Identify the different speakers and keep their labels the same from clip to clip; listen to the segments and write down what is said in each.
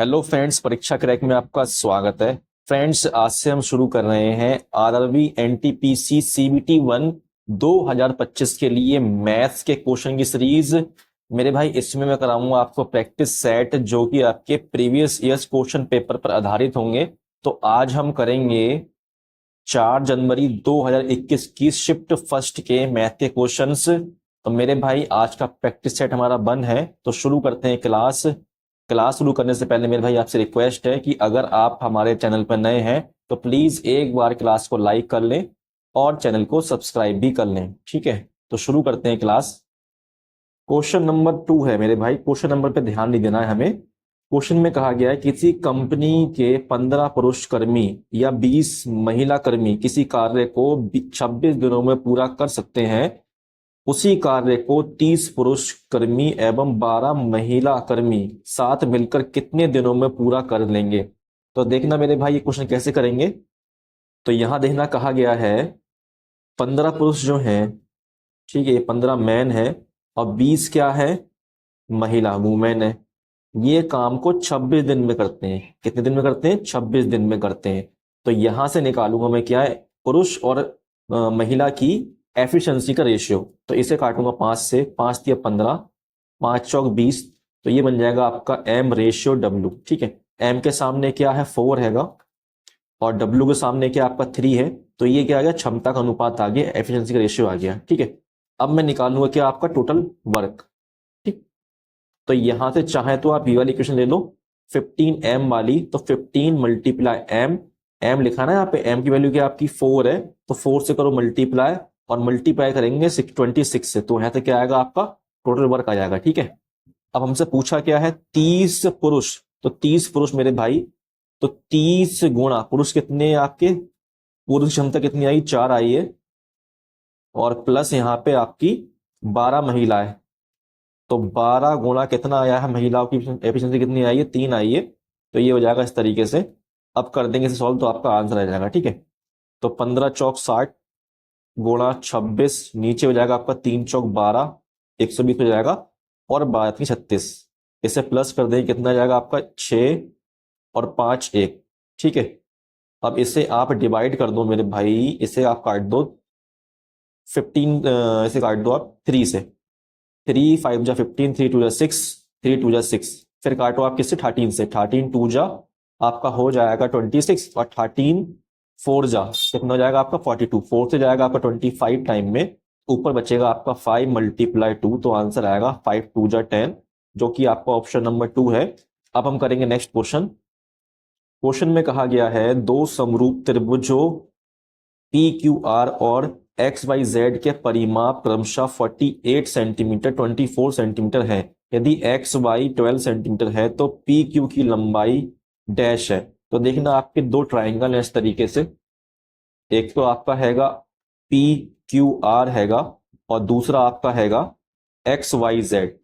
Speaker 1: Hello friends, परीक्षा crack में आपका स्वागत है। फ्रेंड्स, आज से हम शुरू कर रहे हैं आरआरबी एनटीपीसी सीबीटी 1 2025 के लिए मैथ्स के क्वेश्चन की सीरीज। मेरे भाई, इसमें मैं कराऊंगा आपको प्रैक्टिस सेट जो कि आपके प्रीवियस ईयर्स क्वेश्चन पेपर पर आधारित होंगे। तो आज हम करेंगे 4 जनवरी 2021 की शिफ्ट फर्स्ट के मैथ के क्वेश्चंस। तो मेरे भाई, आज का प्रैक्टिस सेट हमारा बंद है, तो शुरू करते हैं क्लास। क्लास शुरू करने से पहले मेरे भाई आपसे रिक्वेस्ट है कि अगर आप हमारे चैनल पर नए हैं तो प्लीज एक बार क्लास को लाइक कर लें और चैनल को सब्सक्राइब भी कर लें। ठीक है, तो शुरू करते हैं क्लास। क्वेश्चन नंबर 2 है मेरे भाई। क्वेश्चन नंबर पे ध्यान नहीं देना है हमें। क्वेश्चन में कहा गया है किसी कंपनी के 15 पुरुष कर्मी या 20 महिला कर्मी किसी कार्य को 26 दिनों में पूरा कर सकते हैं। उसी कार्य को 30 पुरुष कर्मी एवं 12 महिला कर्मी साथ मिलकर कितने दिनों में पूरा कर लेंगे। तो देखना मेरे भाई, ये क्वेश्चन कैसे करेंगे। तो यहां देखना, कहा गया है 15 पुरुष जो हैं, ठीक है, 15 मैन है और 20 क्या है, महिला वुमेन है। ये काम को 26 दिन में करते हैं। कितने दिन में करते हैं? 26 दिन में करते हैं। तो यहां से निकालूंगा मैं क्या है, पुरुष और महिला की एफिशिएंसी का रेशियो। तो इसे काटूंगा 5 से, 5 दिया 15, 5 चौक 20। तो ये बन जाएगा आपका एम रेशियो डब्ल्यू। ठीक है, एम के सामने क्या है, 4 हैगा और डब्ल्यू के सामने क्या आपका 3 है। तो ये क्या आ गया, क्षमता का अनुपात आ गया, एफिशिएंसी का रेशियो आ गया। ठीक है, अब मैं निकालूंगा क्या, आपका टोटल वर्क। ठीक, तो यहां से चाहे तो आप ये वाली इक्वेशन ले लो 15m वाली। तो 15 मल्टीप्लाई एम, एम लिखा ना यहाँ पे, एम की वैल्यू क्या आपकी 4 है, तो 4 से करो मल्टीप्लाई और मल्टीप्लाई करेंगे 626 से, तो यहां से क्या आएगा आपका टोटल वर्क आ जाएगा। ठीक है, अब हमसे पूछा क्या है, 30 पुरुष। तो 30 पुरुष मेरे भाई, तो 30 गुणा पुरुष कितने आपके, पुरुष क्षमता कितनी आई, 4 आई है, और प्लस यहाँ पे आपकी 12 महिलाएं। तो 12 गुणा कितना आया है, महिलाओं की एफिशिएंसी कितनी आई है, 3 आई है। तो ये हो जाएगा इस तरीके से। अब कर देंगे इसे सॉल्व तो आपका आंसर आ जाएगा। ठीक है, तो 15 चौक 60 गुणा 26, नीचे हो जाएगा आपका 3 चौक 12, 120 हो जाएगा, और 12 36। इसे प्लस कर देंगे, कितना आ जाएगा आपका 6 और 5 1। ठीक है, अब इसे आप डिवाइड कर दो मेरे भाई, इसे आप काट दो 15, इसे काट दो आप 3 से। 3 5 जा 15, 3 2 जा 6, 3 2 जा 6। फिर काटो आप किससे, 13 से। 13 2 जा आपका हो जाएगा 26, और 13 4 जा कितना हो जाएगा आपका 42। 4 से जाएगा आपका 25 टाइम में, ऊपर बचेगा आपका 5 मल्टीप्लाई 2, तो आंसर आएगा 5 2 जा 10, जो कि आपका ऑप्शन नंबर 2 है। अब हम करेंगे नेक्स्ट क्वेश्चन। क्वेश्चन में कहा गया है दो समरूप त्रिभुजों पी क्यू आर और एक्स वाई जेड के परिमाप क्रमशः 48 सेंटीमीटर 24 सेंटीमीटर है। यदि एक्स वाई 12 सेंटीमीटर है तो पी क्यू की लंबाई डैश है। तो देखना, आपके दो ट्राइंगल है इस तरीके से। एक तो आपका हैगा पी क्यू आर हैगा, और दूसरा आपका हैगा एक्स वाई जेड।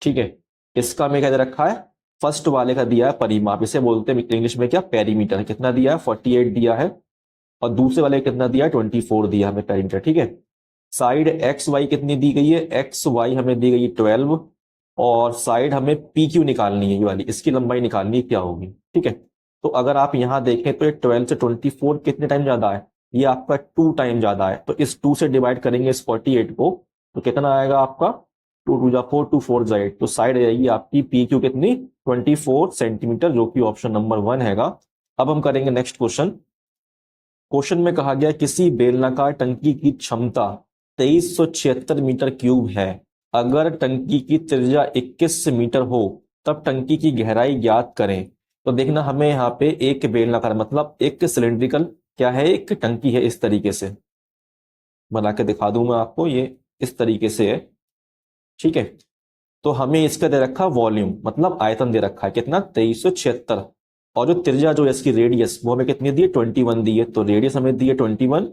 Speaker 1: ठीक है, इसका मैं क्या दे रखा है, फर्स्ट वाले का दिया है परिमाप, इसे बोलते हैं इंग्लिश में क्या, पेरीमीटर। कितना दिया है, 48 दिया है, और दूसरे वाले कितना दिया है, 24 दिया हमें पेरीमीटर। ठीक है, साइड एक्स वाई कितनी दी गई है, एक्स वाई हमें दी गई है 12, और साइड हमें पी क्यू निकालनी है, ये वाली इसकी लंबाई निकालनी है क्या होगी। ठीक है, तो अगर आप यहां देखें तो ये 12 से 24 कितने टाइम ज्यादा है, ये आपका 2 टाइम ज्यादा है। तो इस 2 से डिवाइड करेंगे इस 48 को, तो कितना आएगा आपका 2 2 जा 4, 2 4 जा 8। तो साइड आएगी आपकी पी क्यू कितनी, 24 सेंटीमीटर, जो कि ऑप्शन नंबर 1 हैगा। अब हम करेंगे नेक्स्ट क्वेश्चन। क्वेश्चन में कहा गया किसी बेलनाकार टंकी की क्षमता 2376 मीटर क्यूब है। अगर टंकी की त्रिज्या 21 मीटर हो तब टंकी की गहराई ज्ञात करें। तो देखना, हमें यहाँ पे एक बेलनाकार मतलब एक सिलेंड्रिकल क्या है, एक टंकी है, इस तरीके से बना के दिखा दूं मैं आपको, ये इस तरीके से है। ठीक है, तो हमें इसका दे रखा वॉल्यूम मतलब आयतन दे रखा है कितना, 2376, और जो त्रिज्या जो है इसकी रेडियस वो हमें कितनी दी है, 21 दी है। तो रेडियस हमें दी है 21,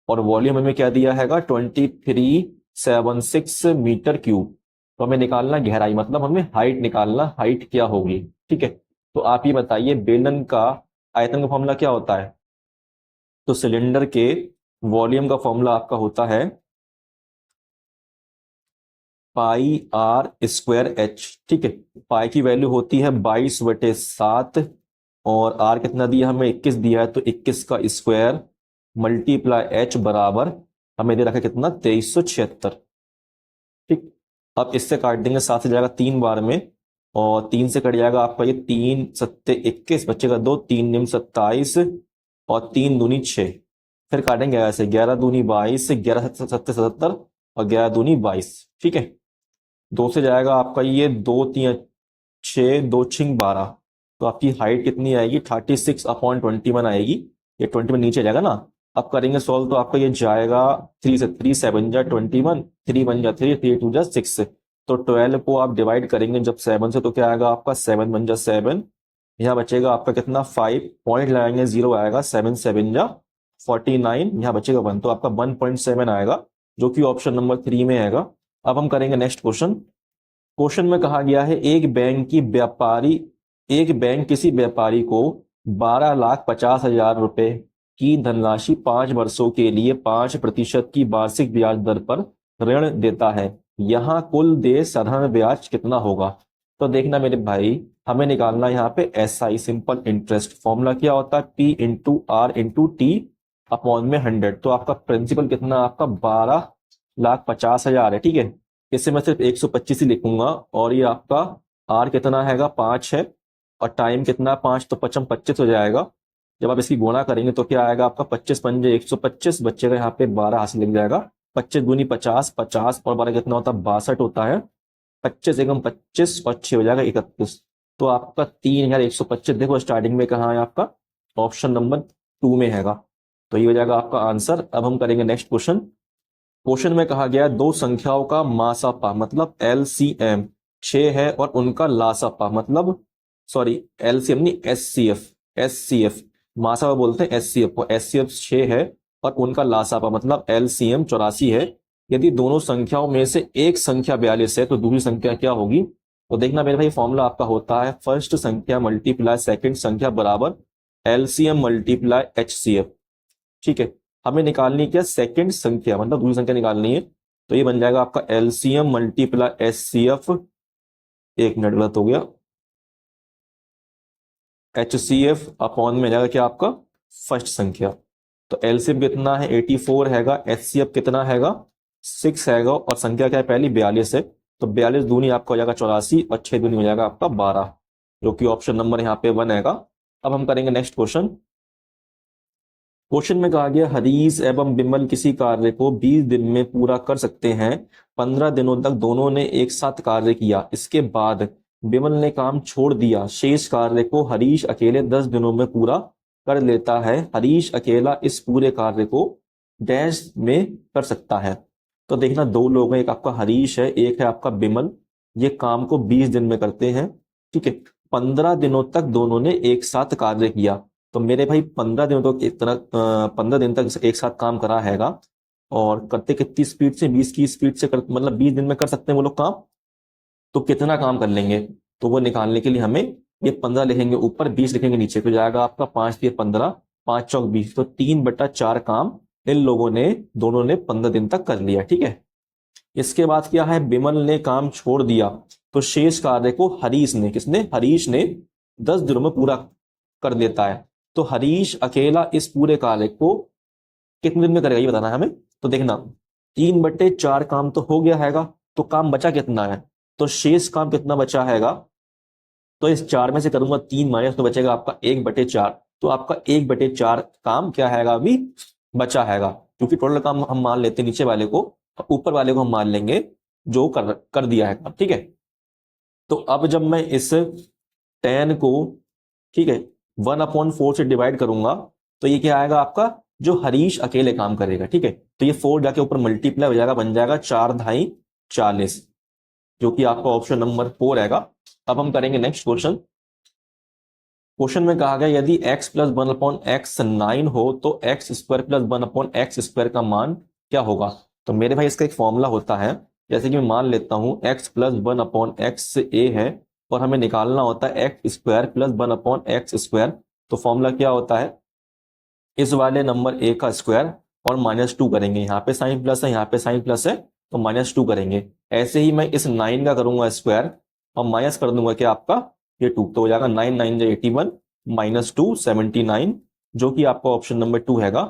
Speaker 1: और वॉल्यूम हमें क्या दिया हैगा, 2376 मीटर क्यूब। तो हमें निकालना गहराई मतलब हमें हाइट निकालना, हाइट क्या होगी। ठीक है, तो आप ये बताइए बेलन का आयतन का फॉर्मूला क्या होता है। तो सिलेंडर के वॉल्यूम का फॉर्मूला आपका होता है पाई आर स्क्वायर एच, ठीक है। पाई की वैल्यू होती है 22/7 और आर कितना दिया हमें 21 दिया है, तो 21 का स्क्वायर मल्टीप्लाई एच बराबर हमें दे रखा है कितना 2376, ठीक। अब इससे काट देंगे, 7 से जाएगा 3 बार में और 3 से कट जाएगा आपका ये 3 सत्ते 21, बचेगा 2, 3 निम 27 और 3 दूनी 6। फिर काटेंगे ऐसे 11 दूनी 22, 11 सत्ते 77 और 11 दूनी 22, ठीक है। 2 से जाएगा आपका ये 2 3 6, 2 6 12, तो आपकी हाइट कितनी आएगी 36/21 आएगी। ये 21 नीचे जाएगा ना। अब करेंगे सॉल्व तो आपका ये जाएगा 3 से, 3 7 जा 21, 3 1 जा 3, 3 2 जा 6, तो 12 को आप डिवाइड करेंगे जब 7 से तो क्या आएगा आपका 7 1 जा 7, यहाँ बचेगा आपका कितना 5, पॉइंट लगाएंगे 0 आएगा, 7 7 जा 49, यहाँ बचेगा 1, तो आपका 1.7 आएगा जो कि ऑप्शन नंबर 3 में आएगा। अब हम करेंगे नेक्स्ट क्वेश्चन। क्वेश्चन में कहा गया है एक बैंक किसी व्यापारी को 12,50,000 रुपए की धनराशि 5 वर्षों के लिए 5% की वार्षिक ब्याज दर पर ऋण देता है। यहाँ कुल देय साधारण ब्याज कितना होगा? तो देखना मेरे भाई, हमें निकालना यहाँ पे SI सिंपल इंटरेस्ट। फॉर्मूला क्या होता है? P/R/T अपॉन में 100। तो आपका प्रिंसिपल कितना आपका 12,50,000 है, ठीक है। इसे मैं सिर्फ 125 ही लिखूंगा और ये आपका R कितना हैगा 5 है और टाइम कितना 5, तो 25 हो जाएगा। जब आप इसकी गुणा करेंगे तो क्या आएगा आपका 25 पंजे 125, बच्चे का यहाँ पे 12 हाथ से लिख जाएगा। 25 दूनी 50, 50 और 12 कितना होता है 62 होता है। 25 एकम 25 और 6 हो जाएगा 31। तो आपका 3125 देखो स्टार्टिंग में कहाँ है आपका ऑप्शन नंबर 2 में हैगा, तो ये हो जाएगा आपका आंसर। अब हम करेंगे नेक्स्ट क्वेश्चन। क्वेश्चन में कहा गया दो संख्याओं का मासापा मतलब LCM 6 है और उनका लासापा मतलब LCM नहीं SCF मासापा बोलते हैं SCF को। SCF 6 है और उनका लासापा मतलब LCM 84 है। यदि दोनों संख्याओं में से एक संख्या 42 है तो दूसरी संख्या क्या होगी? तो देखना मेरे भाई, फॉर्मूला आपका होता है फर्स्ट संख्या मल्टीप्लाई सेकंड संख्या बराबर LCM मल्टीप्लाई HCF, ठीक है। हमें निकालनी क्या सेकंड संख्या मतलब दूसरी संख्या निकालनी है, तो ये बन जाएगा आपका LCM मल्टीप्लाई SCF, एक मिनट गलत हो गया, HCF अपॉन में जाएगा क्या आपका फर्स्ट संख्या। तो LCM कितना है 84 हैगा, HCF कितना हैगा 6 हैगा और संख्या क्या है पहली 42 है, तो 42 दूनी आपका हो जाएगा 84 और 6 दूनी हो जाएगा आपका 12, जो कि ऑप्शन नंबर यहाँ पे 1 हैगा। अब हम करेंगे नेक्स्ट क्वेश्चन। क्वेश्चन में कहा गया हरीश एवं बिमल किसी कार्य को 20 दिन में पूरा कर सकते हैं। 15 दिनों तक दोनों ने एक साथ कार्य किया, इसके बाद बिमल ने काम छोड़ दिया। शेष कार्य को हरीश अकेले 10 दिनों में पूरा कर लेता है। हरीश अकेला इस पूरे कार्य को डैश में कर सकता है। तो देखना दो लोग हैं, एक आपका हरीश है एक है आपका बिमल। ये काम को 20 दिन में करते हैं, ठीक है। 15 दिनों तक दोनों ने एक साथ कार्य किया, तो मेरे भाई 15 दिनों तक 15 दिन तक एक साथ काम करा हैगा और करते कितनी स्पीड से 20 की स्पीड से मतलब 20 दिन में कर सकते हैं वो लोग काम। तो कितना काम कर लेंगे, तो वो निकालने के लिए हमें ये 15 लिखेंगे ऊपर 20 लिखेंगे नीचे, तो जाएगा आपका 5 3 15 5 चौक 20, तो 3/4 काम इन लोगों ने दोनों ने 15 दिन तक कर लिया, ठीक है। इसके बाद क्या है बिमल ने काम छोड़ दिया, तो शेष कार्य को हरीश ने 10 दिनों में पूरा कर देता है। तो हरीश अकेला इस पूरे कार्य को कितने दिन में करेगा ये बताना है हमें। तो देखना 3/4 काम तो हो गया हैगा, तो काम बचा कितना है, तो शेष काम कितना बचा हैगा, तो इस 4 में से करूंगा 3 माइनस तो बचेगा आपका 1/4। तो आपका 1/4 काम क्या हैगा अभी बचा हैगा, क्योंकि टोटल काम हम मान लेते हैं नीचे वाले को, ऊपर वाले को हम मान लेंगे जो कर दिया है, ठीक है। तो अब जब मैं इस 10 को, ठीक है, 1/4 से डिवाइड करूंगा, तो ये क्या आएगा आपका जो हरीश अकेले काम करेगा, ठीक है। तो ये 4 जाके ऊपर मल्टीप्लाई हो जाएगा, बन जाएगा 4 धाई 40, जो कि आपका ऑप्शन नंबर 4 आएगा। अब हम करेंगे नेक्स्ट क्वेश्चन। क्वेश्चन में कहा गया यदि x + 1/x 9 हो तो x² + 1/x² का मान क्या होगा? तो मेरे भाई इसका एक फॉर्मूला होता है, जैसे कि मैं मान लेता हूं x + 1/x a है और हमें निकालना होता है x² + 1/x²। तो फॉर्मूला क्या होता है, इस वाले नंबर a का स्क्वायर और -2 करेंगे, यहाँ पे साइन प्लस है यहाँ पे साइन प्लस है, तो -2 करेंगे। ऐसे ही मैं इस 9 का करूंगा स्क्वायर और माइनस कर दूंगा कि आपका ये 2, तो हो जाएगा 9 9 81 -2 79, जो कि आपका ऑप्शन नंबर 2 हैगा।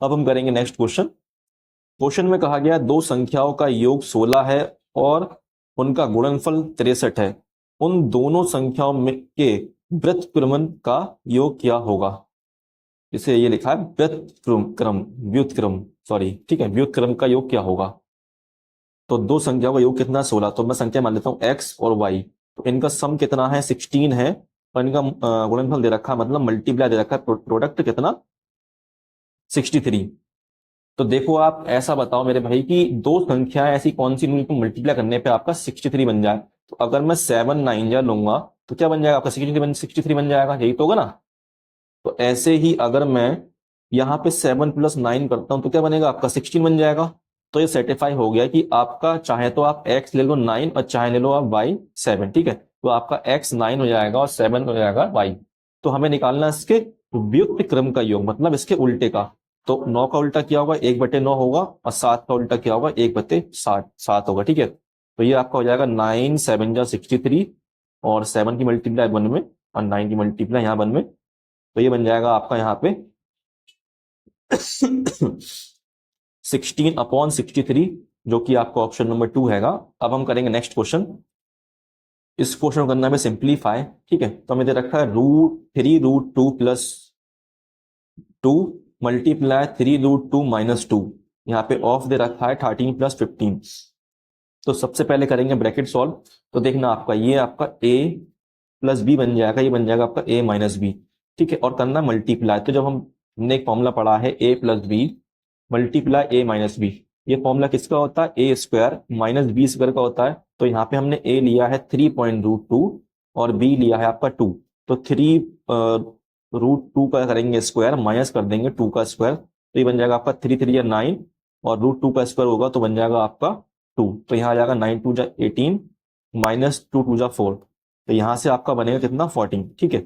Speaker 1: अब हम करेंगे नेक्स्ट क्वेश्चन। क्वेश्चन में कहा गया दो संख्याओं का योग 16 है और उनका गुणनफल 63 है। उन दोनों संख्याओं में के व्युत्क्रम का योग क्या होगा? इसे ये लिखा है व्युत्क्रम सॉरी, ठीक है, व्युत्क्रम का योग क्या होगा? तो दो संख्याओं का योग कितना 16, तो मैं संख्या मान लेता हूँ x और y। तो इनका सम कितना है 16 है और इनका गुणनफल दे रखा है, मतलब मल्टीप्लाई दे रखा है, प्रोडक्ट कितना 63। तो देखो आप ऐसा बताओ मेरे भाई कि दो संख्याएं ऐसी कौन सी जिनको मल्टीप्लाई करने पे आपका 63 बन जाए। तो अगर मैं 7 9 जा लूंगा तो क्या बन जाएगा आपका 63 बन जाएगा, यही तो होगा ना। तो ऐसे ही अगर मैं यहाँ पे 7 + 9 करता हूं तो क्या बनेगा आपका 16 बन जाएगा। तो ये सेटिफाई हो गया कि आपका चाहे तो आप x ले लो 9 और चाहे ले लो आप y 7, ठीक है। तो आपका x 9 हो जाएगा और 7 हो जाएगा y। तो हमें निकालना इसके व्युत्क्रम क्रम का योग, मतलब इसके उल्टे का। तो 9 का उल्टा क्या होगा 1/9 होगा और 7 का उल्टा क्या होगा 1/7 होगा, ठीक है। तो ये आपका हो जाएगा 9 7 जा 63 और 7 की मल्टीप्लाई 1 में और 9 की मल्टीप्लाई यहाँ 1 में। तो ये बन जाएगा आपका यहाँ पे 16/63, जो कि आपका ऑप्शन नंबर 2 हैगा। अब हम करेंगे नेक्स्ट क्वेश्चन। इस क्वेश्चन को करना है सिंप्लीफाई, ठीक है। तो हमें दे रखा है √3√2 + 2 मल्टीप्लाई 3√2 - 2। यहाँ पे ऑफ दे रखा है 13 + 15। तो सबसे पहले करेंगे ब्रैकेट सॉल्व। तो देखना आपका ये आपका a + b बन जाएगा, ये बन जाएगा आपका a - b, ठीक है। और करना मल्टीप्लाई, तो जब हमने एक फॉर्मूला पढ़ा है a + b multiply a - b, ये फॉर्मूला किसका होता है a² - b² का होता है। तो यहाँ पे हमने a लिया है 3.√2 और b लिया है आपका 2। तो 3√2 का करेंगे स्क्वायर, माइनस कर देंगे 2 का स्क्वायर, तो ये बन जाएगा आपका 3 3 9 और √2 का स्क्वायर होगा तो बन जाएगा आपका 2। तो यहाँ आ जाएगा 9 2 जा 18 -2 2 जा 4। तो यहाँ से आपका बनेगा कितना 14, ठीक है।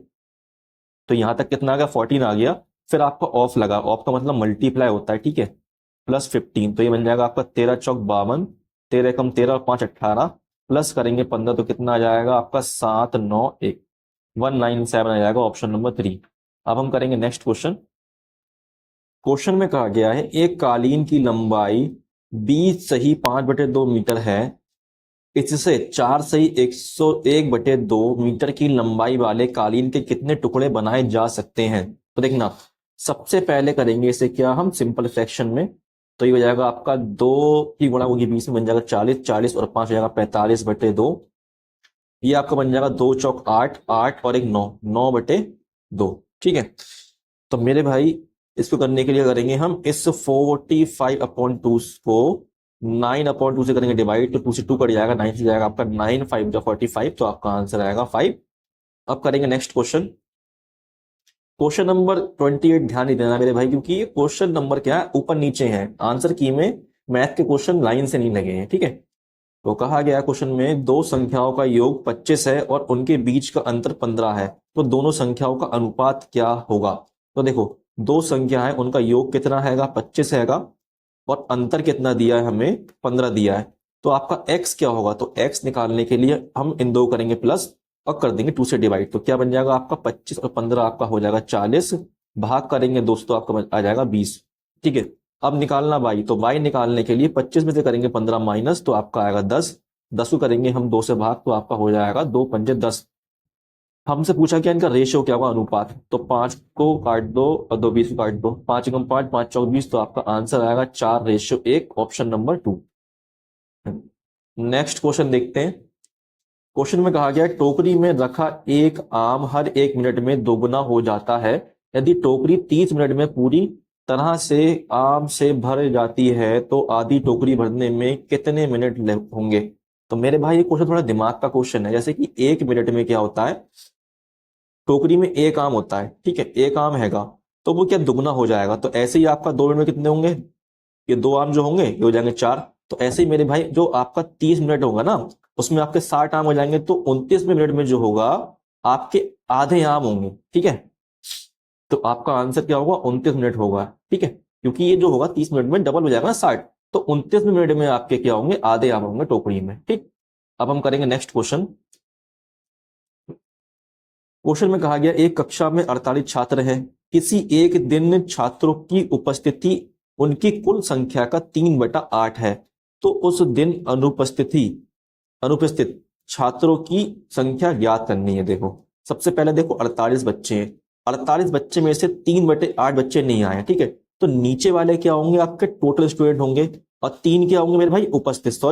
Speaker 1: तो यहाँ तक कितना आ गया 14 आ गया। फिर आपका ऑफ लगा, ऑफ का मतलब मल्टीप्लाई होता है, ठीक है, +15। तो ये बन जाएगा आपका 13 चौक 52, 13 कम 13 और 5 18, प्लस करेंगे 15 तो कितना आ जाएगा आपका 7 9 1 197 आ जाएगा ऑप्शन नंबर 3। अब हम करेंगे नेक्स्ट क्वेश्चन। क्वेश्चन में कहा गया है एक कालीन की लंबाई 20 सही 5/2 मीटर है, इससे 4 सही 101/2 मीटर की लंबाई वाले कालीन के कितने टुकड़े बनाए जा सकते हैं। तो देखना सबसे पहले करेंगे इसे क्या हम सिंपल फ्रैक्शन में। तो ये हो जाएगा आपका 2 की गुणा होगी 20 में बन जाएगा 40 40 और 5 हो जाएगा 45/2। ये आपका बन जाएगा 2 चौक 8 8 और 1 9 9/2, ठीक है। तो मेरे भाई इसको करने के लिए करेंगे हम इस 45/2 को 9/2 से करेंगे डिवाइड, तो 2 से 2 कट जाएगा, 9 से जाएगा आपका 9 5 जा 45, तो आपका आंसर आएगा 5। अब करेंगे नेक्स्ट क्वेश्चन। क्वेश्चन नंबर 28 ध्यान नहीं देना मेरे भाई, क्योंकि ये क्वेश्चन नंबर क्या है ऊपर नीचे है, आंसर की में मैथ के क्वेश्चन लाइन से नहीं लगे हैं, ठीक है। तो कहा गया क्वेश्चन में दो संख्याओं का योग 25 है और उनके बीच का अंतर 15 है, तो दोनों संख्याओं का अनुपात क्या होगा। तो देखो दो संख्या है, उनका योग कितना हैगा 25 हैगा और अंतर कितना दिया है हमें 15 दिया है। तो आपका x क्या होगा, तो x निकालने के लिए हम इन दो करेंगे प्लस और कर देंगे 2 से डिवाइड, तो क्या बन जाएगा आपका 25 और 15 आपका हो जाएगा 40, भाग करेंगे दोस्तों आपका आ जाएगा 20, ठीक है। अब निकालना y, तो y निकालने के लिए 25 में से करेंगे 15 माइनस, तो आपका आएगा 10, 10 को करेंगे हम 2 से भाग, तो आपका हो जाएगा 2 पंजे 10। हमसे पूछा क्या इनका रेशियो क्या होगा अनुपात, तो 5 को काट दो और 2 20 को काट दो, 5 एकम 5 5 चौक 20, तो आपका आंसर आएगा 4:1 ऑप्शन नंबर 2। नेक्स्ट क्वेश्चन देखते हैं। क्वेश्चन में कहा गया टोकरी में रखा एक आम हर 1 मिनट में दोगुना हो जाता है, यदि टोकरी 30 मिनट में पूरी तरह से आम से भर जाती है तो आधी टोकरी भरने में कितने मिनट होंगे। तो मेरे भाई ये क्वेश्चन थोड़ा दिमाग का क्वेश्चन है, जैसे कि 1 मिनट में क्या होता है, टोकरी में एक आम होता है, ठीक है, एक आम हैगा, तो वो क्या दुगना हो जाएगा। तो ऐसे ही आपका 2 मिनट में कितने होंगे, ये 2 आम जो होंगे ये हो जाएंगे 4। तो ऐसे ही मेरे भाई जो आपका 30 मिनट होगा ना उसमें आपके 60 आम हो जाएंगे, तो 29वें मिनट में जो होगा आपके आधे आम होंगे, ठीक है। तो आपका आंसर क्या होगा 29 मिनट होगा, ठीक है, क्योंकि ये जो होगा 30 मिनट में डबल हो जाएगा ना 60। तो 29 मिनट में आपके क्या होंगे, आधे आम होंगे टोकरी में। ठीक, अब हम करेंगे नेक्स्ट क्वेश्चन। क्वेश्चन में कहा गया एक कक्षा में 48 छात्र हैं, किसी एक दिन छात्रों की उपस्थिति उनकी कुल संख्या का 3/8 है, तो उस दिन अनुपस्थित छात्रों की संख्या ज्ञात करनी है। देखो सबसे पहले देखो 48 बच्चे हैं, 48 बच्चे में से 3/8 बच्चे नहीं आए, ठीक है, तो नीचे वाले क्या होंगे, आपके टोटल स्टूडेंट होंगे, और 3 क्या होंगे मेरे भाई, उपस्थित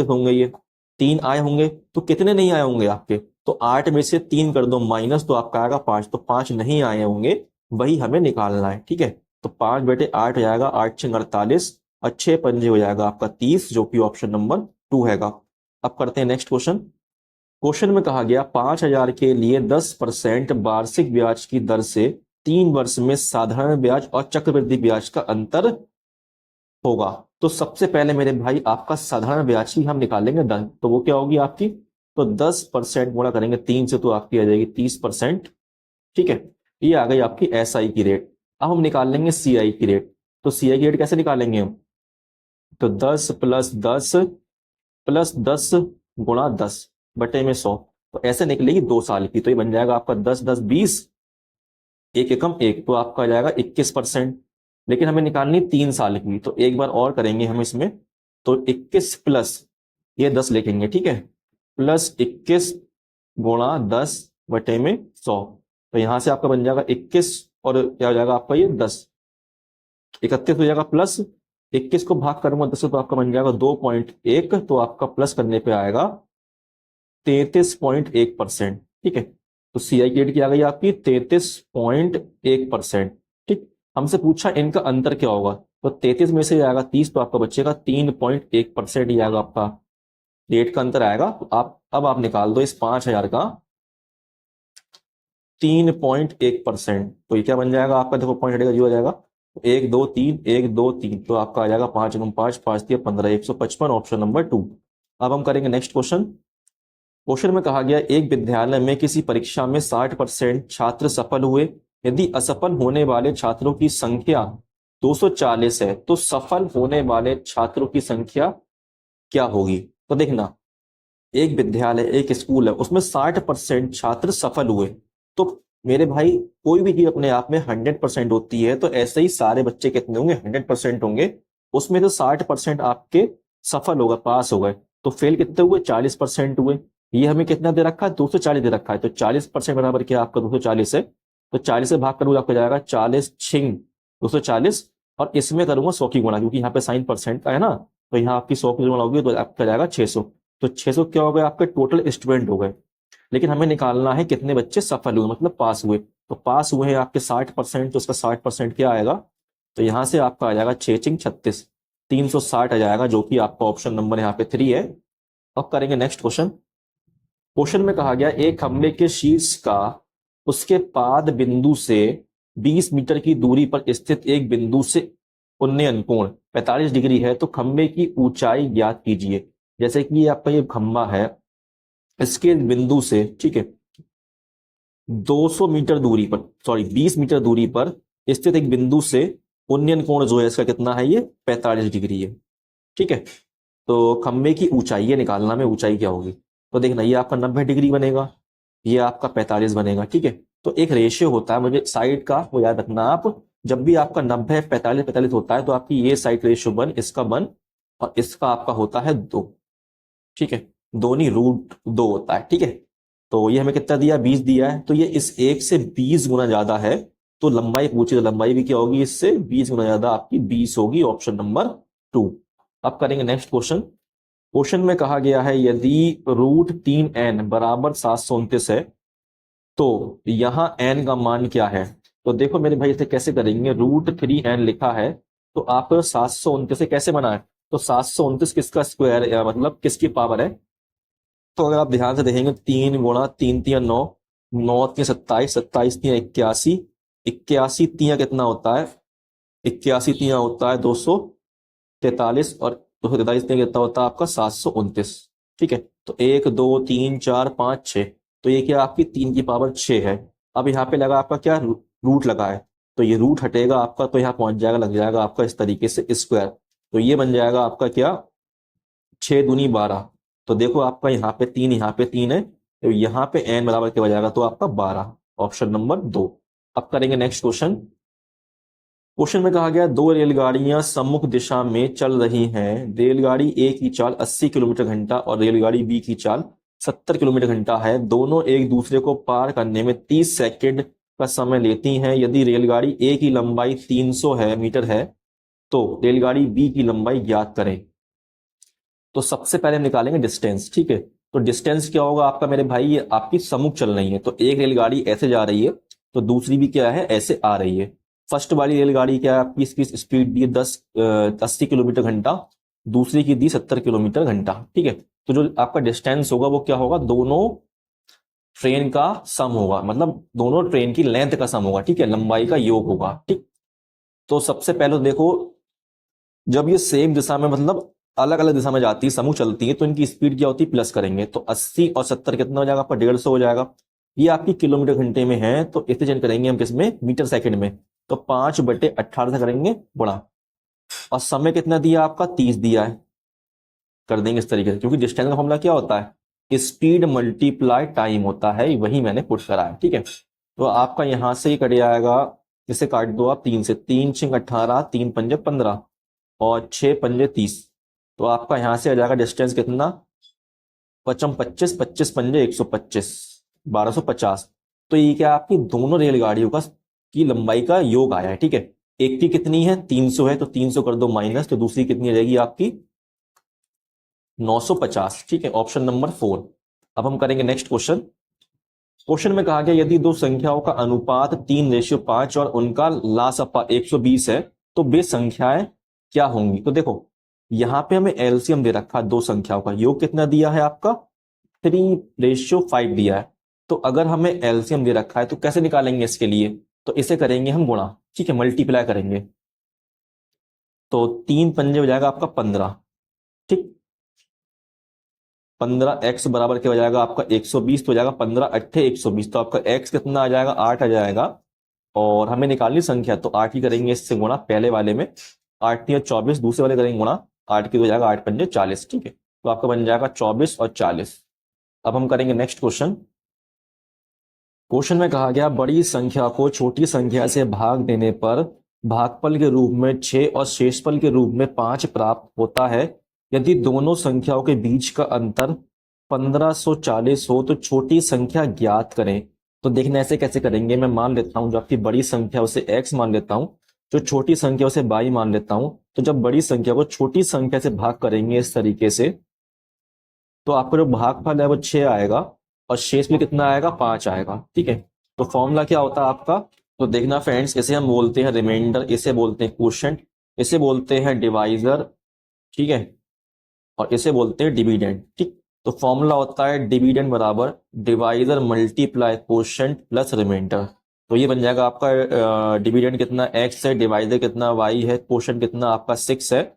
Speaker 1: होंगे। ये 3 आए होंगे, तो कितने नहीं आए होंगे आपके, तो 8 में से 3 कर दो माइनस, तो आपका आएगा 5, तो 5 नहीं आए होंगे, वही हमें निकालना है। ठीक है, तो 5/8 हो जाएगा 8×6 = 48, और 6 पंजे हो जाएगा आपका 30, जो कि ऑप्शन नंबर 2 हैगा। अब करते हैं नेक्स्ट क्वेश्चन। क्वेश्चन में कहा गया 5,000 के लिए 10% वार्षिक ब्याज की दर से 3 वर्ष में साधारण ब्याज और चक्रवृद्धि ब्याज का अंतर होगा। तो सबसे पहले मेरे भाई आपका साधारण ब्याज की हम निकालेंगे दर, तो वो क्या होगी आपकी, तो 10% गुणा करेंगे 3 से, तो आपकी आ जाएगी 30%। ठीक है, ये आ गई आपकी SI की रेट। अब हम निकाल लेंगे CI की रेट। तो CI की रेट कैसे निकालेंगे हम, तो 10 + 10 + 10 गुणा 10/100, तो ऐसे निकलेगी 2 साल की, तो ये बन जाएगा आपका 10 10 20, एक एकम एक, तो आपका आ जाएगा 21%। लेकिन हमें निकालनी 3 साल की, तो एक बार और करेंगे हम इसमें, तो 21 प्लस ये 10 लिखेंगे, ठीक है, प्लस 21 गुणा 10/100, तो यहां से आपका बन जाएगा 21, और क्या हो जाएगा आपका ये 10, 31 हो जाएगा, प्लस 21 को भाग करूंगा 10 से, तो आपका बन जाएगा 2.1, तो आपका प्लस करने पे आएगा 33.1%। ठीक है, तो CI की रेट क्या आ गई आपकी 33.1%। ठीक, हमसे पूछा इनका अंतर क्या होगा, तो 33 में से आएगा 30, तो आपका बचेगा 3.1% ही आएगा आपका रेट का अंतर आएगा। तो अब आप निकाल दो इस 5,000 का 3.1%, तो ये क्या बन जाएगा आपका, देखो पॉइंट हटेगा, जीरो हो जाएगा, 1 2 3 1 2 3, तो आपका आ जाएगा 5 × 5 5 × 15 155, ऑप्शन नंबर 2। अब हम करेंगे नेक्स्ट क्वेश्चन। क्वेश्चन में कहा गया एक विद्यालय में किसी परीक्षा में 60% छात्र सफल हुए, यदि असफल होने वाले छात्रों की संख्या 240 है, तो सफल होने वाले छात्रों की संख्या क्या होगी। तो देखना, एक विद्यालय एक स्कूल है, उसमें 60% छात्र सफल हुए, तो मेरे भाई कोई भी चीज अपने आप में 100% होती है, तो ऐसे ही सारे बच्चे कितने होंगे, 100% होंगे, उसमें तो 60% आपके सफल हो गए, पास हो गए, तो फेल कितने हुए, 40% हुए। ये हमें कितना दे रखा है, 240 दे रखा है, तो 40% बराबर क्या आपका 240 है, तो 40 से भाग करूंगा आपको जाएगा 40 छिंग 240, और इसमें करूंगा 100 की गुणा, क्योंकि यहाँ पे साइन परसेंट का है ना, तो यहाँ आपकी 100 की गुणा होगी, तो आपका जाएगा 600, तो 600 क्या हो गए आपके टोटल स्टूडेंट हो गए। लेकिन हमें निकालना है कितने बच्चे सफल हुए, मतलब पास हुए, तो पास हुए हैं आपके 60%, तो उसका 60% क्या आएगा, तो यहां से आपका आ जाएगा 6 छिंग 36, 360 आ जाएगा, जो कि आपका ऑप्शन नंबर यहाँ पे 3 है। अब करेंगे नेक्स्ट क्वेश्चन। क्वेश्चन में कहा गया एक खंबे के शीर्ष का उसके पाद बिंदु से 20 मीटर की दूरी पर स्थित एक बिंदु से उन्नयन कोण 45 डिग्री है, तो खंबे की ऊंचाई ज्ञात कीजिए। जैसे कि ये आपका ये खंबा है, इसके बिंदु से, ठीक है, 200 मीटर दूरी पर, सॉरी 20 मीटर दूरी पर स्थित एक बिंदु से उन्नयन कोण जो है इसका कितना है, ये 45 डिग्री है। ठीक है, तो खंबे की ऊंचाई ये निकालना में, ऊंचाई क्या होगी, तो देखना ये आपका 90 डिग्री बनेगा, ये आपका 45 बनेगा। ठीक है, तो एक रेशियो होता है, मुझे साइड का वो याद रखना आप, जब भी आपका 90 45 45 होता है, तो आपकी ये साइड रेशियो 1, इसका 1, और इसका आपका होता है 2। ठीक है, 2 नहीं √2 होता है। ठीक है, तो ये हमें कितना दिया, 20 दिया है, तो ये इस एक से 20 गुना ज्यादा है, तो लंबाई पूछी, तो लंबाई भी क्या होगी, इससे 20 गुना ज्यादा आपकी 20 होगी, ऑप्शन नंबर 2। अब करेंगे नेक्स्ट क्वेश्चन। क्वेश्चन में कहा गया है यदि √3n बराबर 729 है, तो यहां n का मान क्या है। तो देखो मेरे भाई इसे कैसे करेंगे, √3n लिखा है, तो आप 729 से कैसे बनाए, तो 729 किसका स्क्वायर है, मतलब किसकी पावर है, तो अगर आप ध्यान से देखेंगे 3 गुणा 3 3 9, 9 3 27, 27 3 81, 81 3 कितना होता है, 81 3 होता है 243, और 243 3 कितना होता है आपका 729। ठीक है, तो 1 2 3 4 5 6, तो ये क्या आपकी 3 की पावर 6 है। अब यहाँ पे लगा आपका क्या, रूट लगा है, तो ये रूट हटेगा आपका, तो यहाँ पहुंच जाएगा, लग जाएगा आपका इस तरीके से स्क्वायर, तो ये बन जाएगा आपका क्या, 6 दूनी 12। तो देखो आपका यहाँ पे 3, यहाँ पे 3 है, तो यहाँ पे n बराबर क्या हो जाएगा, तो आपका 12, ऑप्शन नंबर 2। अब करेंगे नेक्स्ट क्वेश्चन। क्वेश्चन में कहा गया 2 रेलगाड़ियां सम्मुख दिशा में चल रही हैं। रेलगाड़ी ए की चाल 80 किलोमीटर घंटा और रेलगाड़ी बी की चाल 70 किलोमीटर घंटा है। दोनों एक दूसरे को पार करने में 30 सेकंड का समय लेती हैं। यदि रेलगाड़ी ए की लंबाई 300 मीटर है तो रेलगाड़ी बी की लंबाई ज्ञात करें। तो सबसे पहले हम निकालेंगे डिस्टेंस, ठीक है। तो डिस्टेंस क्या होगा आपका मेरे भाई, ये आपकी सम्मुख चल रही है, तो एक रेलगाड़ी ऐसे जा रही है तो दूसरी भी क्या है, ऐसे आ रही है। फर्स्ट वाली रेलगाड़ी क्या है आपकी, इसकी स्पीड दी 80 किलोमीटर घंटा, दूसरी की दी 70 किलोमीटर घंटा, ठीक है। तो जो आपका डिस्टेंस होगा वो क्या होगा, दोनों ट्रेन का सम होगा, मतलब दोनों ट्रेन की लेंथ का सम होगा, ठीक है, लंबाई का योग होगा, ठीक। तो सबसे पहले देखो, जब ये सेम दिशा में, मतलब अलग अलग दिशा में जाती है, समूह चलती है, तो इनकी स्पीड क्या होती है, प्लस करेंगे, तो 80 और 70 कितना हो जाएगा आपका, 150 हो जाएगा। ये आपकी किलोमीटर घंटे में है, तो इसे चेंज करेंगे हम किसमें, मीटर सेकंड में, तो 5/18 से करेंगे गुणा, और समय कितना दिया आपका, 30 दिया है, कर देंगे इस तरीके से, क्योंकि डिस्टेंस का फॉर्मूला क्या होता है, स्पीड मल्टीप्लाई टाइम होता है, वही मैंने पुट करा है, ठीक है। तो आपका यहां से ही कट जाएगा, इसे काट दो आप 3 से, 3×6=18, 3×5=15 और 6×5=30। तो आपका यहां से आ जाएगा डिस्टेंस कितना, 25, 25×5=125, 1250। तो ये क्या आपकी दोनों रेलगाड़ियों का की लंबाई का योग आया है, ठीक है। एक की कितनी है, 300 है, तो 300 कर दो माइनस, तो दूसरी कितनी रहेगी आपकी 950, ठीक है, ऑप्शन नंबर 4। अब हम करेंगे नेक्स्ट क्वेश्चन। क्वेश्चन में कहा गया यदि दो संख्याओं का अनुपात 3:5 और उनका लासपा 120 है तो वे संख्याएं क्या होंगी। तो देखो यहां पे हमें एलसीएम दे रखा है, दो संख्याओं का योग कितना दिया है आपका, 3:5 दिया है। तो अगर हमें एलसीएम दे रखा है तो कैसे निकालेंगे इसके लिए, तो इसे करेंगे हम गुणा, ठीक है, मल्टीप्लाई करेंगे, तो 3×5 हो जाएगा आपका 15, ठीक। 15x बराबर क्या हो जाएगा आपका 120, तो हो जाएगा 15×8=120, तो आपका x कितना आ जाएगा, 8 आ जाएगा। और हमें निकालनी संख्या, तो 8 ही करेंगे इससे गुणा, पहले वाले में 8×3=24, दूसरे वाले करेंगे गुणा, 8 की हो जाएगा 8×5=40, ठीक है। तो आपका बन जाएगा 24 और 40। अब हम करेंगे नेक्स्ट क्वेश्चन। क्वेश्चन में कहा गया बड़ी संख्या को छोटी संख्या से भाग देने पर भागफल के रूप में 6 और शेषफल के रूप में 5 प्राप्त होता है। यदि दोनों संख्याओं के बीच का अंतर 1540 हो तो छोटी संख्या ज्ञात करें। तो देखना ऐसे कैसे करेंगे, मैं मान लेता हूं जो आपकी बड़ी संख्या उसे x मान लेता हूं, जो छोटी संख्या उसे y मान लेता हूं। तो जब बड़ी संख्या को छोटी संख्या से भाग करेंगे इस तरीके से, तो आपका जो भागफल है वो 6 आएगा और शेष में कितना आएगा, 5 आएगा, ठीक है। तो फॉर्मूला क्या होता है आपका, तो देखना फ्रेंड्स, इसे हम बोलते हैं रिमाइंडर, इसे बोलते हैं क्वोशंट, इसे बोलते हैं डिवाइजर, ठीक है, और इसे बोलते हैं डिविडेंड, ठीक। तो फॉर्मूला होता है डिविडेंड बराबर divisor multiply quotient plus remainder. तो ये बन जाएगा आपका डिविडेंड कितना x है, डिवाइजर कितना y है, क्वोशंट कितना आपका 6 है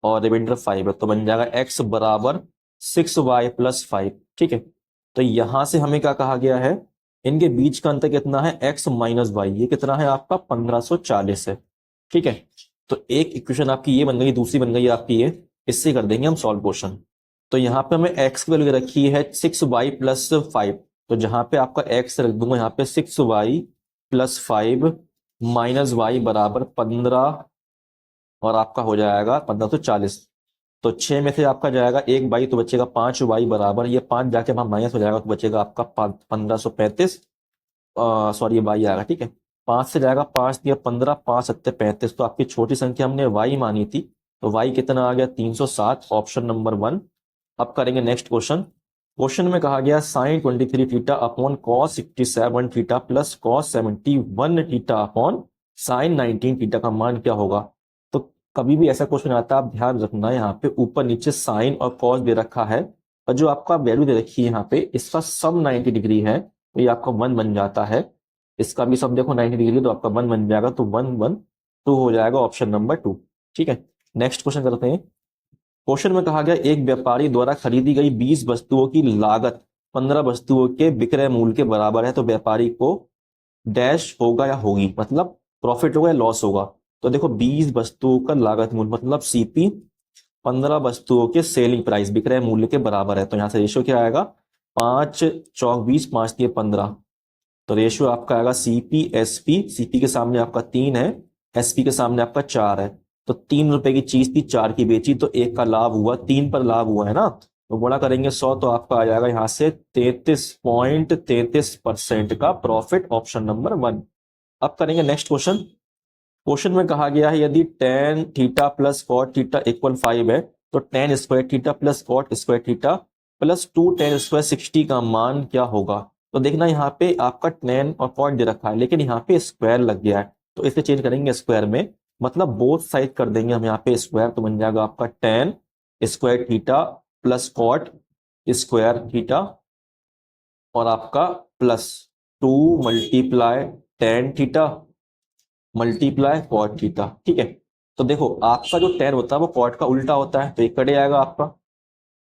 Speaker 1: और रिमाइंडर 5 है। तो बन जाएगा x बराबर 6y+5, ठीक है। तो यहां से हमें क्या कहा गया है, इनके बीच का अंतर कितना है, x माइनस वाई, ये कितना है आपका 1540 है, ठीक है। तो एक इक्वेशन आपकी ये बन गई, दूसरी बन गई आपकी ये, इससे कर देंगे हम सॉल्व क्वेश्चन। तो यहाँ पे हमें x की वैल्यू रखी है 6y+5, तो जहां पे आपका x रख दूंगा यहाँ पे 6y+5 माइनस y बराबर 15, और आपका हो जाएगा 1540। तो 6 में से आपका जाएगा 1y, तो बचेगा 5y बराबर, ये 5 जाके वहां माइनस हो जाएगा, तो बचेगा आपका 1535, सॉरी ये y आएगा, ठीक है। 5 से जाएगा 5 दिया 15, 5×7=35। तो आपकी छोटी संख्या हमने y मानी थी, तो y कितना आ गया 307, ऑप्शन नंबर 1। अब करेंगे नेक्स्ट क्वेश्चन। क्वेश्चन में कहा गया sine 23 theta upon cos 67 theta plus cos 71 theta upon sine 19 theta का मान क्या होगा। तो कभी भी ऐसा क्वेश्चन आता है आप ध्यान रखना, यहाँ पे ऊपर नीचे साइन और कॉस दे रखा है, और जो आपका वैल्यू दे रखी है यहाँ पे, इसका सम 90 डिग्री है, तो ये आपका 1 बन जाता है। इसका भी सम देखो 90 डिग्री, तो आपका 1 बन जाएगा, तो 1 1 2 हो जाएगा, ऑप्शन नंबर 2, ठीक है। नेक्स्ट क्वेश्चन करते हैं। क्वेश्चन में कहा गया एक व्यापारी द्वारा खरीदी गई 20 वस्तुओं की लागत 15 वस्तुओं के विक्रय मूल्य के बराबर है, तो व्यापारी को डैश होगा या होगी, मतलब प्रॉफिट होगा या लॉस होगा। तो देखो 20 वस्तुओं का लागत मूल्य मतलब सीपी 15 वस्तुओं के सेलिंग प्राइस विक्रय मूल्य के बराबर है। तो यहाँ से रेशियो क्या आएगा, 5 चौक 20, 5 दिए 15। तो रेशियो आपका आएगा सीपी एसपी, सीपी के सामने आपका 3 है, एसपी के सामने आपका 4 है। तो 3 रुपए की चीज थी, 4 की बेची, तो 1 का लाभ हुआ, 3 पर लाभ हुआ है ना। तो गुणा करेंगे 100, तो आपका आ जाएगा यहाँ से 33.33% का प्रॉफिट, ऑप्शन नंबर 1। अब करेंगे नेक्स्ट क्वेश्चन। क्वेश्चन में कहा गया है यदि tan theta plus cot theta equal 5 है, तो tan square theta plus cot square theta plus 2 tan square 60 का मान क्या होगा। तो देखना यहाँ पे आपका tan और कॉट दे रखा है, लेकिन यहाँ पे स्क्वायर लग गया है, तो इसे चेंज करेंगे स्क्वायर में, मतलब बोथ साइड कर देंगे हम यहाँ पे स्क्वायर। तो बन जाएगा आपका tan square theta plus cot square theta और आपका plus 2 multiply tan theta multiply cot theta. ठीक है, तो देखो आपका जो tan होता है वो कॉट का उल्टा होता है, तो एक कटे आएगा आपका,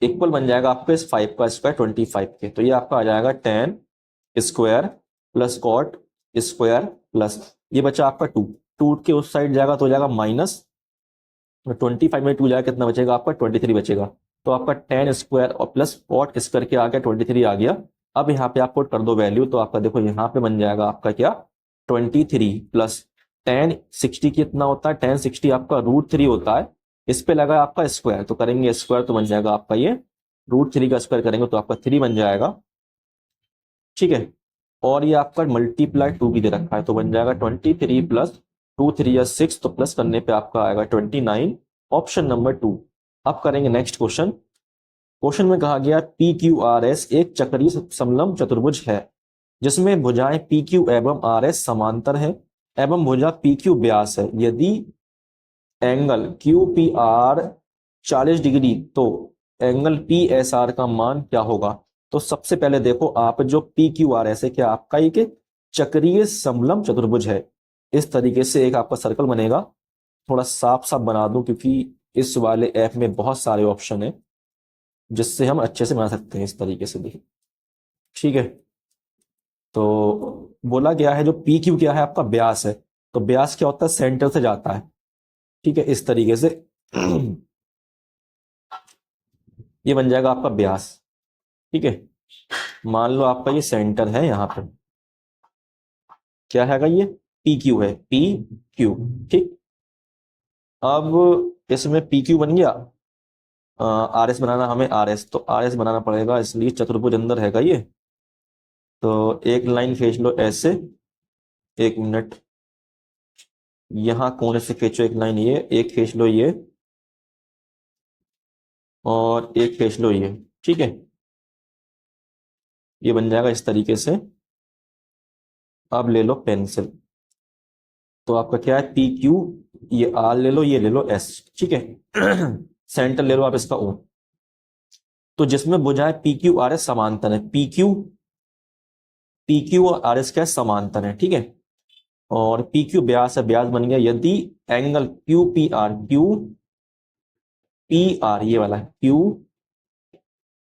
Speaker 1: इक्वल बन जाएगा आपका इस 5 का स्क्वायर 25 के। तो ये आपका आ जाएगा tan square plus cot square plus ये बचा आपका 2, 2 के उस साइड जाएगा तो हो जाएगा माइनस 25 में 2 जाएगा, कितना बचेगा आपका 23 बचेगा। तो आपका tan स्क्वायर और प्लस कॉट स्क्वायर के आ गया 23 आ गया। अब यहाँ पे आप पुट कर दो वैल्यू, तो आपका देखो यहाँ पे बन जाएगा आपका क्या 23 प्लस tan 60 कितना होता है, tan 60 आपका √3 होता है, इस पे लगा आपका स्क्वायर, तो करेंगे स्क्वायर तो बन जाएगा आपका ये √3 का स्क्वायर करेंगे तो आपका 3 बन जाएगा। ठीक है, और ये आपका मल्टीप्लाई 2 भी दे रखा है, तो बन जाएगा 23 प्लस 2 3 या 6, तो प्लस करने पे आपका आएगा 29, ऑप्शन नंबर 2। अब करेंगे नेक्स्ट क्वेश्चन। क्वेश्चन में कहा गया पी क्यू आर एस एक चक्रीय समलंब चतुर्भुज है जिसमें भुजाएं पी क्यू एवं आर एस समांतर है एवं भुजा पी क्यू व्यास है। यदि angle Q P R 40 degree तो एंगल पी एस आर का मान क्या होगा। तो सबसे पहले देखो आप जो पी क्यू आर एस है क्या आपका एक चक्रीय समलंब चतुर्भुज है। इस तरीके से एक आपका सर्कल बनेगा, थोड़ा साफ साफ बना दूं क्योंकि इस वाले ऐप में बहुत सारे ऑप्शन है जिससे हम अच्छे से बना सकते हैं। इस तरीके से देखिए, ठीक है। तो बोला गया है जो पी क्यू क्या है आपका व्यास है, तो व्यास क्या होता है सेंटर से जाता है। ठीक है, इस तरीके से ये बन जाएगा आपका व्यास। ठीक है, मान लो आपका ये सेंटर है, यहाँ पे क्या हैगा ये पी क्यू है, पी क्यू। ठीक, अब इसमें पी क्यू बन गया, आर एस बनाना हमें आर एस, तो आर एस बनाना पड़ेगा, इसलिए चतुर्भुज अंदर हैगा ये। तो एक लाइन खींच लो ऐसे, 1 मिनट, यहां कोने से खींचो एक लाइन, ये एक खींच लो ये, और एक खींच लो ये। ठीक है, ये बन जाएगा इस तरीके से। अब ले लो पेंसिल, तो आपका क्या है पी क्यू, ये आर ले लो, ये ले लो एस। ठीक है सेंटर ले लो आप इसका ओ। तो जिसमें बुझाए पी क्यू आर एस समांतर है, पी क्यू और आर एस क्या है समांतर है। ठीक है, और पी क्यू व्यास है, व्यास बन गया। यदि एंगल क्यू पी आर ये वाला है, क्यू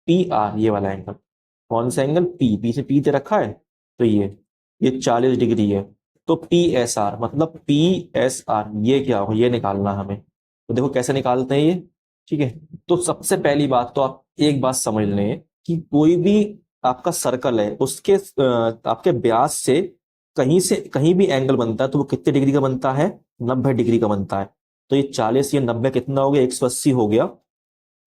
Speaker 1: पी आर ये वाला एंगल, कौन सा एंगल पी से पी दे रखा है, तो ये 40 डिग्री है। तो पी एस आर मतलब पी एस आर ये क्या हो, ये निकालना हमें। तो देखो कैसे निकालते हैं ये। ठीक है, तो सबसे पहली बात तो आप एक बात समझ लें कि कोई भी आपका सर्कल है उसके आपके व्यास से कहीं भी एंगल बनता है तो वो कितने डिग्री का बनता है, 90 डिग्री का बनता है। तो ये 40 ये 90 कितना हो गया, 180 हो गया,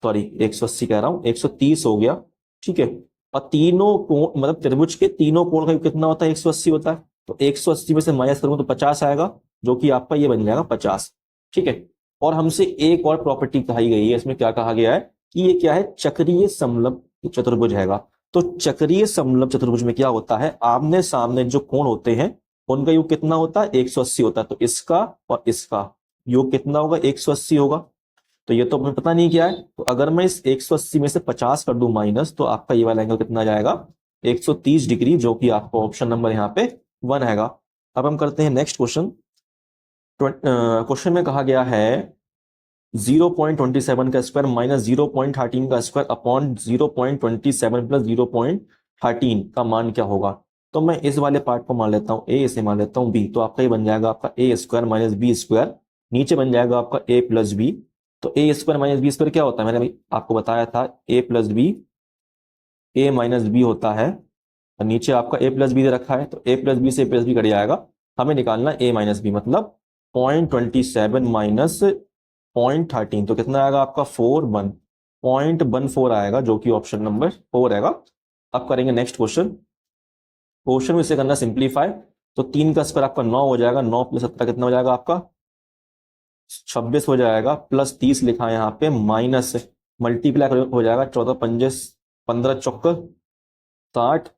Speaker 1: सॉरी 180 कह रहा हूं, 130 हो गया। ठीक है, और तीनों कोण मतलब त्रिभुज के तीनों कोण का कितना होता है, 180 होता है। तो 180 में से माइनस करूंगा तो 50 आएगा, जो कि आपका ये बन जाएगा 50। ठीक है, और हमसे एक और प्रॉपर्टी कही गई है, इसमें क्या कहा गया है कि ये क्या है चक्रीय समलंब चतुर्भुज हैगा। तो चक्रीय समलंब चतुर्भुज में क्या होता है, आमने सामने जो कोण होते हैं उनका योग कितना होता है, 180 होता है। तो इसका और इसका योग कितना होगा, 180 होगा। तो ये तो हमें पता नहीं क्या है, तो अगर मैं इस 180 में से 50 कर दूं माइनस, तो आपका ये वाला एंगल कितना जाएगा, 130 डिग्री, जो कि आपका ऑप्शन नंबर यहाँ पे 1 हैगा। अब हम करते हैं नेक्स्ट क्वेश्चन। क्वेश्चन में कहा गया है 0.27 का स्क्वायर माइनस 0.13 का स्क्वायर अपॉन 0.27 प्लस 0.13 का मान क्या होगा। तो मैं इस वाले पार्ट को मान लेता हूं ए, इसे मान लेता हूं बी, तो आपका ये बन जाएगा आपका ए स्क्वायर माइनस बी स्क्वायर नीचे बन जाएगा आपका ए प्लस बी। तो ए स्क्वायर माइनस बी स्क्वायर क्या होता है, मैंने अभी आपको बताया था, ए प्लस बी, ए माइनस बी होता है। और नीचे आपका ए प्लस बी दे रखा है, तो ए प्लस बी से ए प्लस बी कट जाएगा। हमें निकालना ए माइनस बी, मतलब 0.27 माइनस 0.13, तो कितना आएगा आपका 0.14 आएगा, जो कि ऑप्शन नंबर 4 आएगा। अब करेंगे नेक्स्ट क्वेश्चन। क्वेश्चन में इसे करना सिंप्लीफाई। तो 3 का स्क्वायर आपका 9 हो जाएगा, 9 प्लस 17 कितना हो जाएगा आपका 26 हो जाएगा, प्लस 30 लिखा है यहाँ पे, माइनस मल्टीप्लाई हो जाएगा, 14 पंजे 15 चौक 60,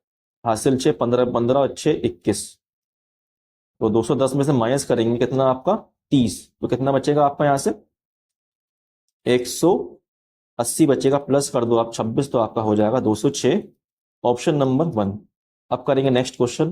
Speaker 1: हासिल 6, 15 15 और 6 21। तो 210 में से माइनस करेंगे कितना आपका 30, तो कितना बचेगा आपका यहाँ से 180 बचेगा, प्लस कर दो आप 26, तो आपका हो जाएगा 206, ऑप्शन नंबर 1। अब करेंगे नेक्स्ट क्वेश्चन।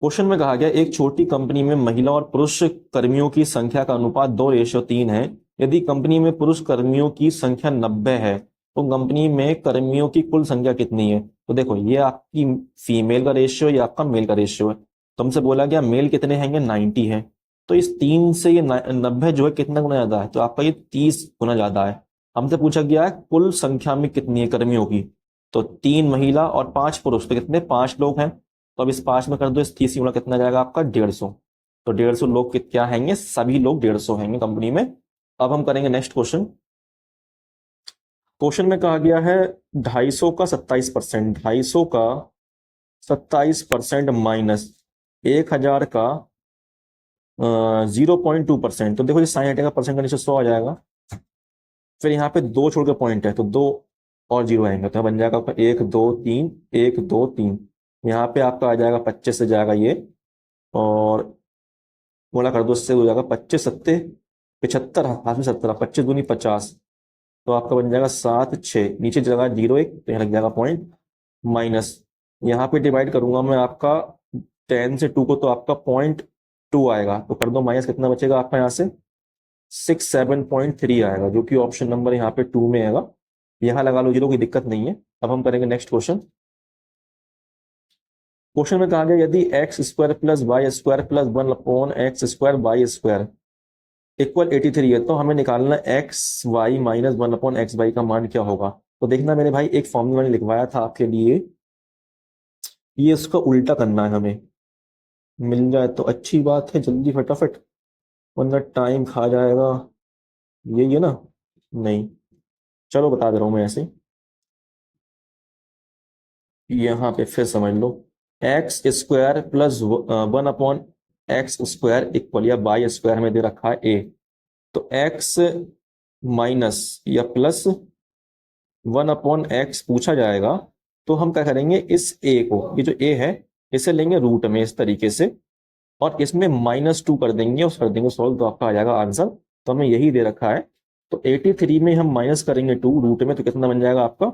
Speaker 1: क्वेश्चन में कहा गया एक छोटी कंपनी में महिला और पुरुष कर्मियों की संख्या का अनुपात 2:3 है। यदि कंपनी में पुरुष कर्मियों की संख्या 90 है तो कंपनी में कर्मियों की कुल संख्या कितनी है। तो देखो ये आपकी फीमेल का रेशियो, ये आपका मेल का रेशियो है। तुमसे बोला गया मेल कितने हैं, 90 है। तो इस 3 से ये 90 जो है कितना गुना ज्यादा है, तो आपका ये 30 गुना ज्यादा है। हमसे पूछा गया है कुल संख्या में कितनी है कर्मियों की, तो 3 महिला और 5 पुरुष, तो कितने 5 लोग हैं। तो अब इस 5 में कर दो, इस 30 गुणा कितना जाएगा आपका 150। तो 150 लोग क्या हैंगे, सभी लोग 150 हैंगे कंपनी में। अब हम करेंगे नेक्स्ट क्वेश्चन। क्वेश्चन में कहा गया है 250 का 27%, 250 का 27% माइनस 1000 का 0.2%। तो देखो ये साइन हटेगा, परसेंट का नीचे 100 आ जाएगा। फिर यहाँ पे 2 छोड़ के पॉइंट है, तो 2 और 0 आएंगे, तो बन जाएगा आपका 1 2 3, 1 2 3। यहाँ पे आपका आ जाएगा 25 से जाएगा ये, और गुणा कर दो, इससे हो जाएगा 25 सत्ते 75, हाथ में 17, 25 दूनी 50, तो आपका बन जाएगा 7 6, नीचे जगह 0 1, तो यहाँ लग जाएगा पॉइंट, माइनस यहाँ पे डिवाइड करूंगा मैं आपका 10 से 2 को, तो आपका 0.2 आएगा, तो कर दो माइनस, कितना बचेगा आपका यहाँ से 67.3 आएगा, जो कि ऑप्शन नंबर यहाँ पे 2 में आएगा। यहाँ लगा लो 0, कोई दिक्कत नहीं है। अब हम करेंगे नेक्स्ट क्वेश्चन। क्वेश्चन में कहा गया यदि x square plus y square plus 1/x² y² equal 83 है, तो हमें निकालना x Y minus 1/x y का मान क्या होगा। तो देखना मेरे भाई, एक फॉर्मूला मैंने लिखवाया था आपके लिए, ये इसका उल्टा करना है हमें। मिल जाए तो अच्छी बात है, जल्दी फटाफट, वरना टाइम खा जाएगा। यही है ना, नहीं, चलो बता दे रहा हूं मैं ऐसे। यहाँ पे फिर समझ लो, X square plus 1/x² equal या वाई स्क्वायर में दे रखा है ए, तो एक्स माइनस या प्लस 1/x पूछा जाएगा। तो हम क्या करेंगे, इस ए को, ये जो ए है इसे लेंगे रूट में इस तरीके से, और इसमें -2 कर देंगे, और कर देंगे सॉल्व, तो आपका आ जाएगा आंसर। तो हमें यही दे रखा है, तो 83 में हम माइनस करेंगे 2 रूट में, तो कितना बन जाएगा आपका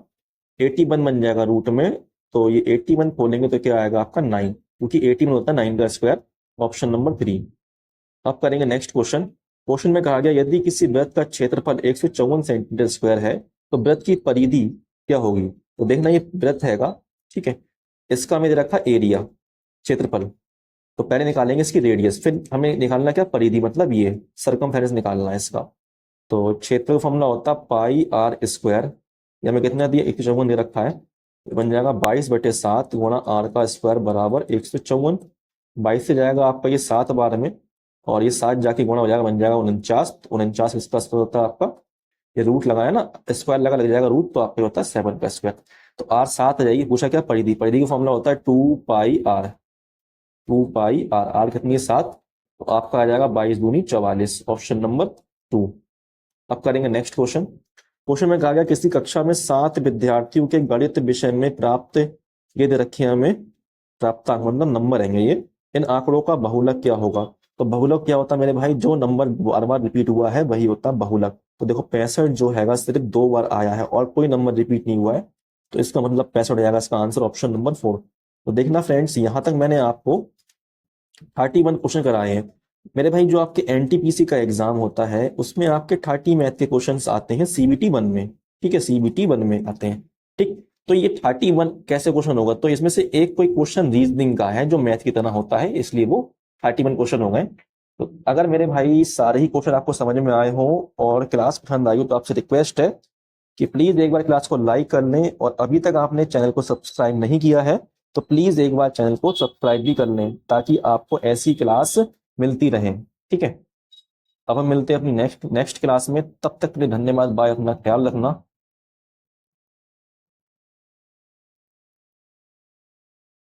Speaker 1: 81 बन जाएगा रूट में। तो ये 81 खोलेंगे तो क्या आएगा आपका 9, क्योंकि 81 होता है 9 का स्क्वायर, ऑप्शन नंबर 3। अब करेंगे नेक्स्ट क्वेश्चन। क्वेश्चन में कहा गया यदि किसी वृत्त का क्षेत्रफल 154 सेंटीमीटर स्क्वायर है तो वृत्त की परिधि क्या होगी। तो देखना ये वृत्त हैगा, ठीक है, इसका हमें दे रखा एरिया, क्षेत्रफल, तो पहले निकालेंगे इसकी रेडियस, फिर हमें निकालना क्या परिधि, मतलब ये सरकमफेरेंस निकालना है इसका। तो क्षेत्र का फॉर्मूला होता है πr², ये हमें कितना दिया 154 दे रखा है, तो बन जाएगा 22/7 गुणा r का स्क्वायर बराबर 154। 22 से जाएगा आपका ये 7 बार में, और ये 7 जाके गुणा हो जाएगा, बन जाएगा 49। 49 इसका स्क्वायर होता है आपका, ये रूट लगाया ना, स्क्वायर लग जाएगा रूट, तो आपका होता है 7 का स्क्वायर। तो r 7 आ जाएगी। पूछा क्या परिधि, परिधि का फॉर्मूला होता है 2πr, 2πr, r कितनी है 7, तो आपका आ जाएगा 22 दूनी 44, ऑप्शन नंबर 2। अब करेंगे नेक्स्ट क्वेश्चन। क्वेश्चन में कहा गया किसी कक्षा में 7 विद्यार्थियों के गणित विषय में प्राप्त, ये दे रखे हैं हमें, प्राप्तांक मतलब नंबर रहेंगे ये, इन आंकड़ों का बहुलक क्या होगा। तो बहुलक क्या होता है मेरे भाई, जो नंबर बार बार रिपीट हुआ है वही होता है बहुलक। तो देखो 65 जो हैगा सिर्फ 2 बार आया है और कोई नंबर रिपीट नहीं हुआ है, तो इसका मतलब 65 आएगा, इसका आंसर ऑप्शन नंबर 4। तो देखना फ्रेंड्स, यहां तक मैंने आपको 31 क्वेश्चन कराए हैं मेरे भाई। जो आपके एनटीपीसी का एग्जाम होता है उसमें आपके 30 मैथ के क्वेश्चंस आते हैं सीबीटी 1 में, ठीक है, सीबीटी 1 में आते हैं, ठीक। तो ये 31 कैसे क्वेश्चन होगा, तो इसमें से एक कोई क्वेश्चन रीजनिंग का है जो मैथ की तरह होता है, इसलिए वो 31 क्वेश्चन हो गए। तो अगर मेरे भाई सारे ही क्वेश्चन आपको समझ में आए हों और क्लास पसंद आई हो तो आपसे रिक्वेस्ट है कि प्लीज एक बार क्लास को लाइक कर लें, और अभी तक आपने चैनल को सब्सक्राइब नहीं किया है तो प्लीज एक बार चैनल को सब्सक्राइब भी कर लें ताकि आपको ऐसी क्लास मिलती रहे। ठीक है, अब हम मिलते हैं अपनी नेक्स्ट नेक्स्ट क्लास में। तब तक के लिए धन्यवाद, बाय, अपना ख्याल रखना।